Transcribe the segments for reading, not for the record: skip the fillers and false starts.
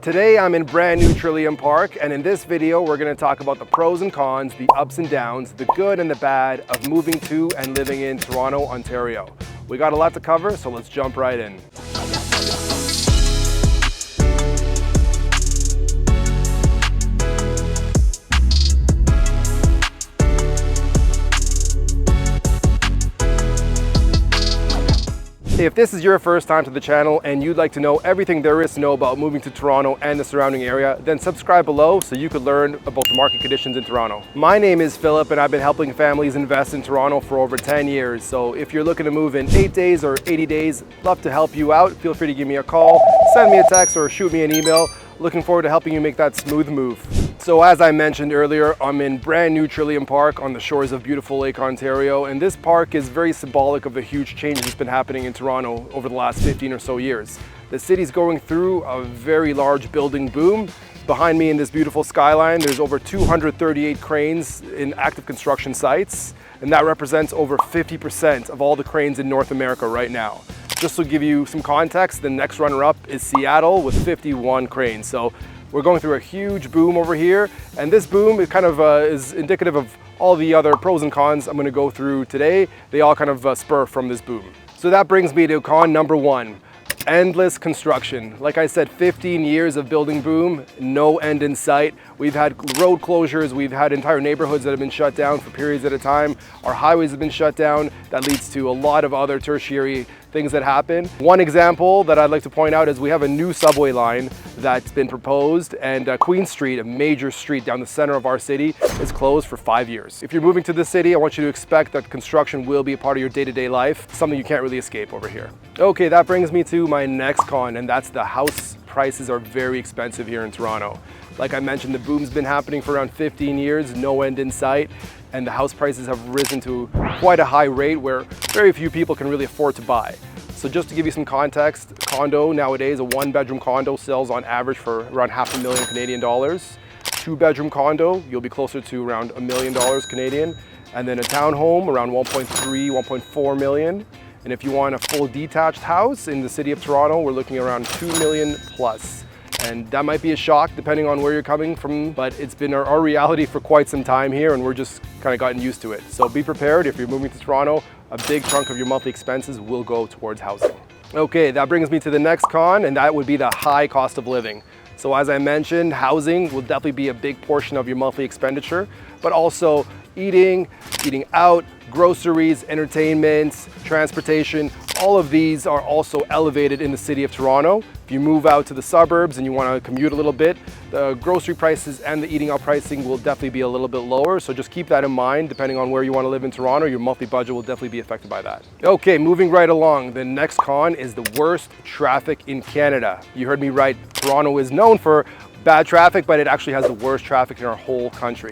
Today I'm in brand new Trillium Park, and in this video we're going to talk about the pros and cons, the ups and downs, the good and the bad of moving to and living in Toronto, Ontario. We got a lot to cover, so let's jump right in. If this is your first time to the channel and you'd like to know everything there is to know about moving to Toronto and the surrounding area, then subscribe below so you could learn about the market conditions in Toronto. My name is Philip and I've been helping families invest in Toronto for over 10 years. So if you're looking to move in 8 days or 80 days, love to help you out. Feel free to give me a call, send me a text or shoot me an email. Looking forward to helping you make that smooth move. So as I mentioned earlier, I'm in brand new Trillium Park on the shores of beautiful Lake Ontario, and this park is very symbolic of the huge change that's been happening in Toronto over the last 15 or so years. The city's going through a very large building boom. Behind me in this beautiful skyline, there's over 238 cranes in active construction sites, and that represents over 50% of all the cranes in North America right now. Just to give you some context, the next runner-up is Seattle with 51 cranes. So we're going through a huge boom over here, and this boom is kind of is indicative of all the other pros and cons I'm going to go through today. They all kind of spur from this boom. So that brings me to con number one. Endless construction. Like I said, 15 years of building boom, no end in sight. We've had road closures, we've had entire neighborhoods that have been shut down for periods at a time. Our highways have been shut down. That leads to a lot of other tertiary things that happen. One example that I'd like to point out is we have a new subway line that's been proposed, and Queen Street, a major street down the center of our city, is closed for 5 years. If you're moving to this city, I want you to expect that construction will be a part of your day-to-day life, something you can't really escape over here. Okay, that brings me to my next con, and that's the house prices are very expensive here in Toronto. Like I mentioned, the boom's been happening for around 15 years, no end in sight, and the house prices have risen to quite a high rate where very few people can really afford to buy. So just to give you some context, condo nowadays, a one-bedroom condo sells on average for around $500,000 Canadian dollars. Two-bedroom condo, you'll be closer to around $1 million Canadian. And then a townhome, around 1.3, 1.4 million. And if you want a full detached house in the city of Toronto, we're looking around 2 million plus. And that might be a shock depending on where you're coming from, but it's been our reality for quite some time here, and we're just kind of gotten used to it. So be prepared. If you're moving to Toronto, a big chunk of your monthly expenses will go towards housing. Okay, that brings me to the next con, and that would be the high cost of living. So as I mentioned, housing will definitely be a big portion of your monthly expenditure, but also eating out, groceries, entertainment, transportation, all of these are also elevated in the city of Toronto. If you move out to the suburbs and you want to commute a little bit, the grocery prices and the eating out pricing will definitely be a little bit lower. So just keep that in mind. Depending on where you want to live in Toronto, your monthly budget will definitely be affected by that. Okay, moving right along. The next con is the worst traffic in Canada. You heard me right. Toronto is known for bad traffic, but it actually has the worst traffic in our whole country.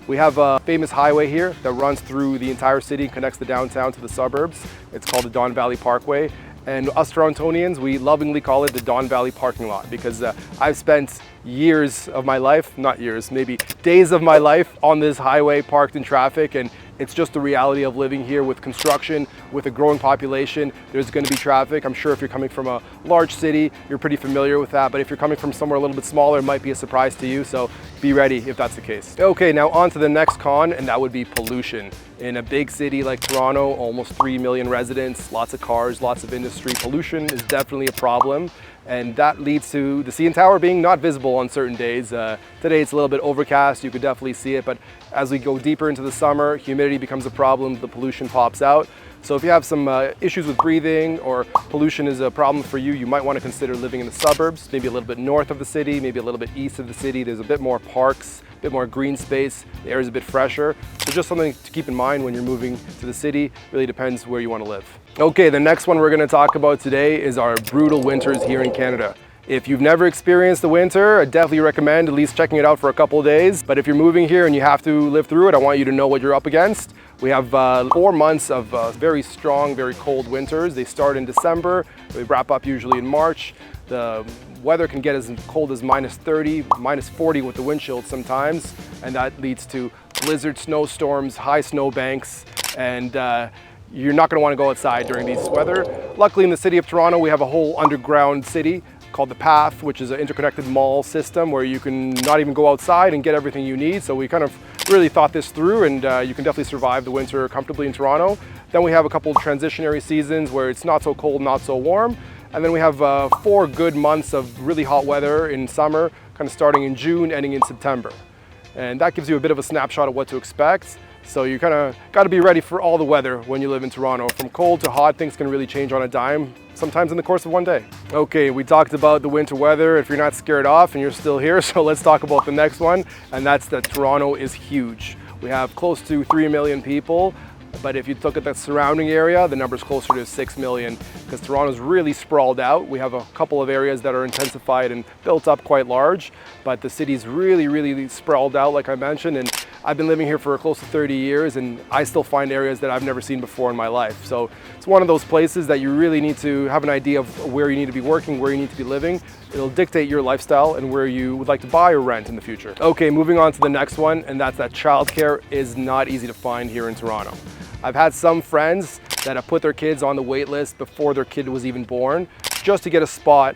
We have a famous highway here that runs through the entire city and connects the downtown to the suburbs. It's called the Don Valley Parkway. And us Torontonians, we lovingly call it the Don Valley parking lot because I've spent years of my life, not years, maybe days of my life on this highway parked in traffic, and it's just the reality of living here with construction, with a growing population. There's going to be traffic. I'm sure if you're coming from a large city, you're pretty familiar with that, but if you're coming from somewhere a little bit smaller, it might be a surprise to you, so be ready if that's the case. Okay, now on to the next con, and that would be pollution. In a big city like Toronto, almost 3 million residents, lots of cars, lots of industry, pollution is definitely a problem. And that leads to the CN Tower being not visible on certain days. Today it's a little bit overcast, you could definitely see it, but as we go deeper into the summer, humidity becomes a problem, the pollution pops out. So if you have some issues with breathing or pollution is a problem for you, you might want to consider living in the suburbs, maybe a little bit north of the city, maybe a little bit east of the city. There's a bit more parks, a bit more green space, the air is a bit fresher. So just something to keep in mind when you're moving to the city. Really depends where you want to live. Okay, the next one we're going to talk about today is our brutal winters here in Canada. If you've never experienced the winter, I definitely recommend at least checking it out for a couple of days. But if you're moving here and you have to live through it, I want you to know what you're up against. We have 4 months of very strong, very cold winters. They start in December, they wrap up usually in March. The weather can get as cold as -30, -40 with the wind chill sometimes, and that leads to blizzard snowstorms, high snow banks, and you're not going to want to go outside during these weather. Luckily in the city of Toronto, we have a whole underground city called the Path, which is an interconnected mall system where you can not even go outside and get everything you need. So we kind of really thought this through, and you can definitely survive the winter comfortably in Toronto. Then we have a couple of transitionary seasons where it's not so cold, not so warm. And then we have 4 good months of really hot weather in summer, kind of starting in June, ending in September. And that gives you a bit of a snapshot of what to expect. So you kind of got to be ready for all the weather when you live in Toronto. From cold to hot, things can really change on a dime, sometimes in the course of one day. Okay, we talked about the winter weather, if you're not scared off and you're still here, so let's talk about the next one, and that's that Toronto is huge. We have close to 3 million people. But if you look at the surrounding area, the number's closer to 6 million because Toronto's really sprawled out. We have a couple of areas that are intensified and built up quite large, but the city's really sprawled out, like I mentioned. And I've been living here for close to 30 years and I still find areas that I've never seen before in my life. So it's one of those places that you really need to have an idea of where you need to be working, where you need to be living. It'll dictate your lifestyle and where you would like to buy or rent in the future. Okay, moving on to the next one, and that's that childcare is not easy to find here in Toronto. I've had some friends that have put their kids on the wait list before their kid was even born, just to get a spot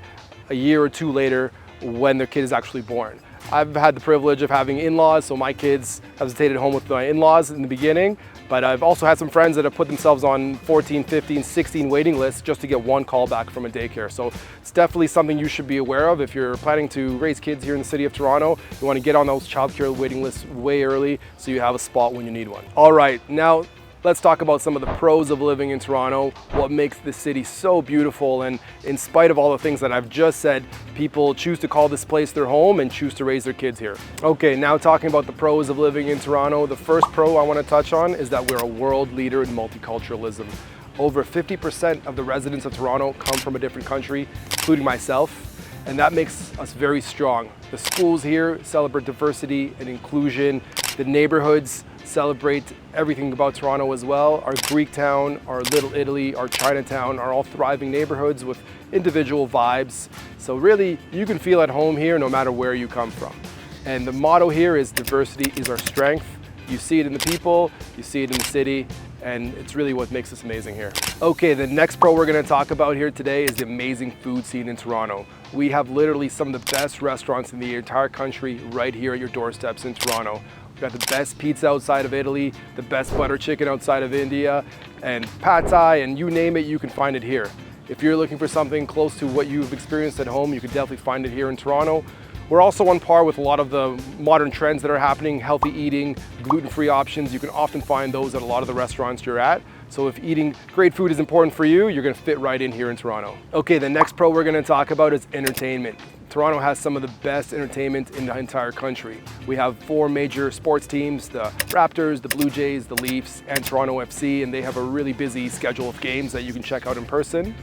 a year or two later when their kid is actually born. I've had the privilege of having in-laws, so my kids have stayed at home with my in-laws in the beginning, but I've also had some friends that have put themselves on 14, 15, 16 waiting lists just to get one call back from a daycare. So it's definitely something you should be aware of. If you're planning to raise kids here in the city of Toronto, you want to get on those childcare waiting lists way early so you have a spot when you need one. All right, now let's talk about some of the pros of living in Toronto, what makes the city so beautiful, and in spite of all the things that I've just said, people choose to call this place their home and choose to raise their kids here. Okay, now talking about the pros of living in Toronto, the first pro I want to touch on is that we're a world leader in multiculturalism. Over 50% of the residents of Toronto come from a different country, including myself, and that makes us very strong. The schools here celebrate diversity and inclusion. The neighborhoods celebrate everything about Toronto as well. Our Greek town, our Little Italy, our Chinatown are all thriving neighborhoods with individual vibes. So really, you can feel at home here no matter where you come from. And the motto here is diversity is our strength. You see it in the people, you see it in the city, and it's really what makes us amazing here. Okay, the next pro we're gonna talk about here today is the amazing food scene in Toronto. We have literally some of the best restaurants in the entire country right here at your doorsteps in Toronto. We've got the best pizza outside of Italy, the best butter chicken outside of India, and pad thai, and you name it, you can find it here. If you're looking for something close to what you've experienced at home, you can definitely find it here in Toronto. We're also on par with a lot of the modern trends that are happening, healthy eating, gluten-free options. You can often find those at a lot of the restaurants you're at. So if eating great food is important for you, you're gonna fit right in here in Toronto. Okay, the next pro we're gonna talk about is entertainment. Toronto has some of the best entertainment in the entire country. We have 4 major sports teams, the Raptors, the Blue Jays, the Leafs, and Toronto FC, and they have a really busy schedule of games that you can check out in person.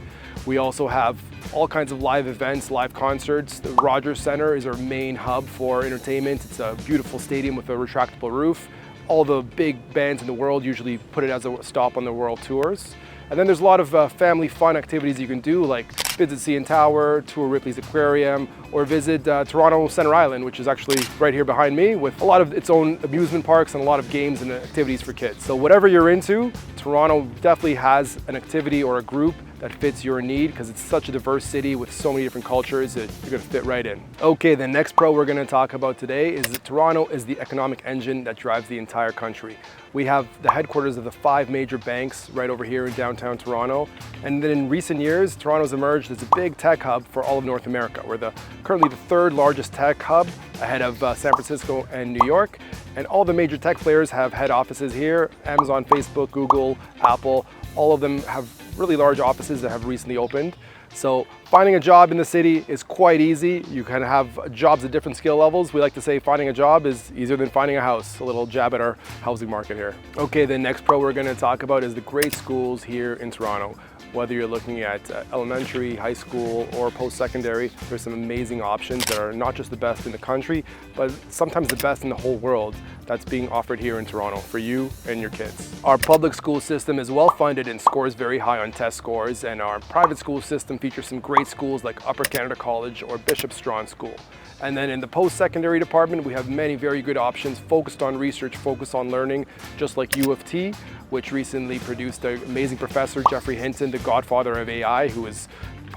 We also have all kinds of live events, live concerts. The Rogers Centre is our main hub for entertainment. It's a beautiful stadium with a retractable roof. All the big bands in the world usually put it as a stop on their world tours. And then there's a lot of family fun activities you can do, like visit CN Tower, tour Ripley's Aquarium, or visit Toronto Centre Island, which is actually right here behind me, with a lot of its own amusement parks and a lot of games and activities for kids. So whatever you're into, Toronto definitely has an activity or a group that fits your need because it's such a diverse city with so many different cultures that you're going to fit right in. Okay, the next pro we're going to talk about today is that Toronto is the economic engine that drives the entire country. We have the headquarters of the 5 major banks right over here in downtown Toronto. And then in recent years, Toronto's emerged as a big tech hub for all of North America. We're currently the 3rd largest tech hub ahead of San Francisco and New York. And all the major tech players have head offices here. Amazon, Facebook, Google, Apple, all of them have really large offices that have recently opened. So finding a job in the city is quite easy. You can have jobs at different skill levels. We like to say finding a job is easier than finding a house. A little jab at our housing market here. Okay, the next pro we're going to talk about is the great schools here in Toronto. Whether you're looking at elementary, high school, or post-secondary, there's some amazing options that are not just the best in the country, but sometimes the best in the whole world that's being offered here in Toronto for you and your kids. Our public school system is well funded and scores very high on test scores, and our private school system features some great schools like Upper Canada College or Bishop Strachan School. And then in the post-secondary department, we have many very good options focused on research, focused on learning, just like U of T, which recently produced an amazing professor, Geoffrey Hinton, the godfather of AI, who is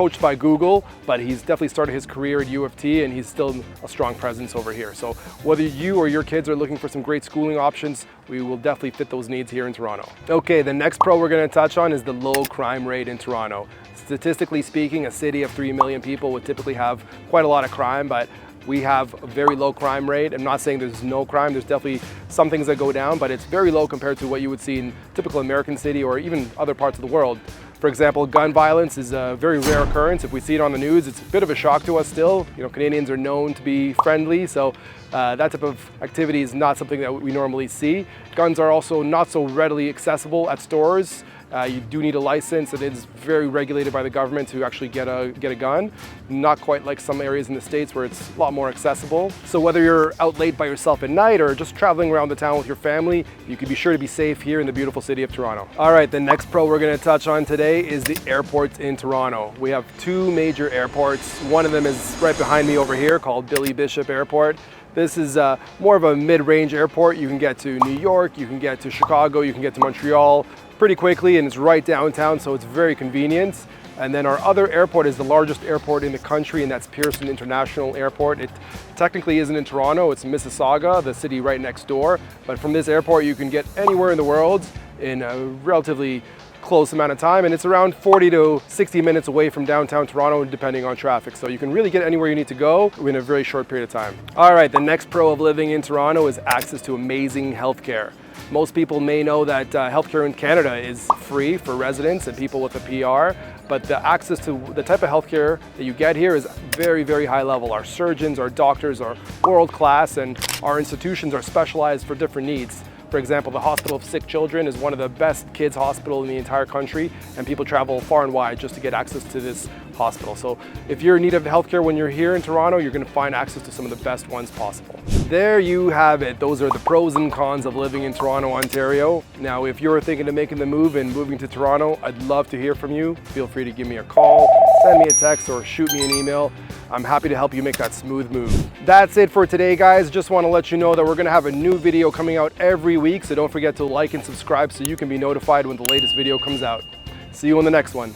poached by Google, but he's definitely started his career at U of T, and he's still a strong presence over here. So whether you or your kids are looking for some great schooling options, we will definitely fit those needs here in Toronto. Okay, the next pro we're going to touch on is the low crime rate in Toronto. Statistically speaking, a city of 3 million people would typically have quite a lot of crime, but we have a very low crime rate. I'm not saying there's no crime, there's definitely some things that go down, but it's very low compared to what you would see in typical American city or even other parts of the world. For example, gun violence is a very rare occurrence. If we see it on the news, it's a bit of a shock to us still. You know, Canadians are known to be friendly, so that type of activity is not something that we normally see. Guns are also not so readily accessible at stores. You do need a license. It is very regulated by the government to actually get a gun. Not quite like some areas in the States where it's a lot more accessible. So whether you're out late by yourself at night or just traveling around the town with your family, you can be sure to be safe here in the beautiful city of Toronto. All right, the next pro we're going to touch on today is the airports in Toronto. We have two major airports. One of them is right behind me over here called Billy Bishop Airport. This is more of a mid-range airport. You can get to New York, you can get to Chicago, you can get to Montreal pretty quickly, and it's right downtown, so it's very convenient. And then our other airport is the largest airport in the country, and that's Pearson International Airport. It technically isn't in Toronto, it's Mississauga, the city right next door. But from this airport, you can get anywhere in the world in a relatively close amount of time, and it's around 40 to 60 minutes away from downtown Toronto depending on traffic. So you can really get anywhere you need to go in a very short period of time. All right, the next pro of living in Toronto is access to amazing healthcare. Most people may know that healthcare in Canada is free for residents and people with a PR, but the access to the type of healthcare that you get here is very, very high level. Our surgeons, our doctors are world class, and our institutions are specialized for different needs. For example, the Hospital of Sick Children is one of the best kids hospital in the entire country, and people travel far and wide just to get access to this hospital. So if you're in need of healthcare when you're here in Toronto, you're going to find access to some of the best ones possible. There you have it. Those are the pros and cons of living in Toronto, Ontario. Now, if you're thinking of making the move and moving to Toronto, I'd love to hear from you. Feel free to give me a call, send me a text, or shoot me an email. I'm happy to help you make that smooth move. That's it for today, guys. Just want to let you know that we're going to have a new video coming out every week, so don't forget to like and subscribe so you can be notified when the latest video comes out. See you on the next one.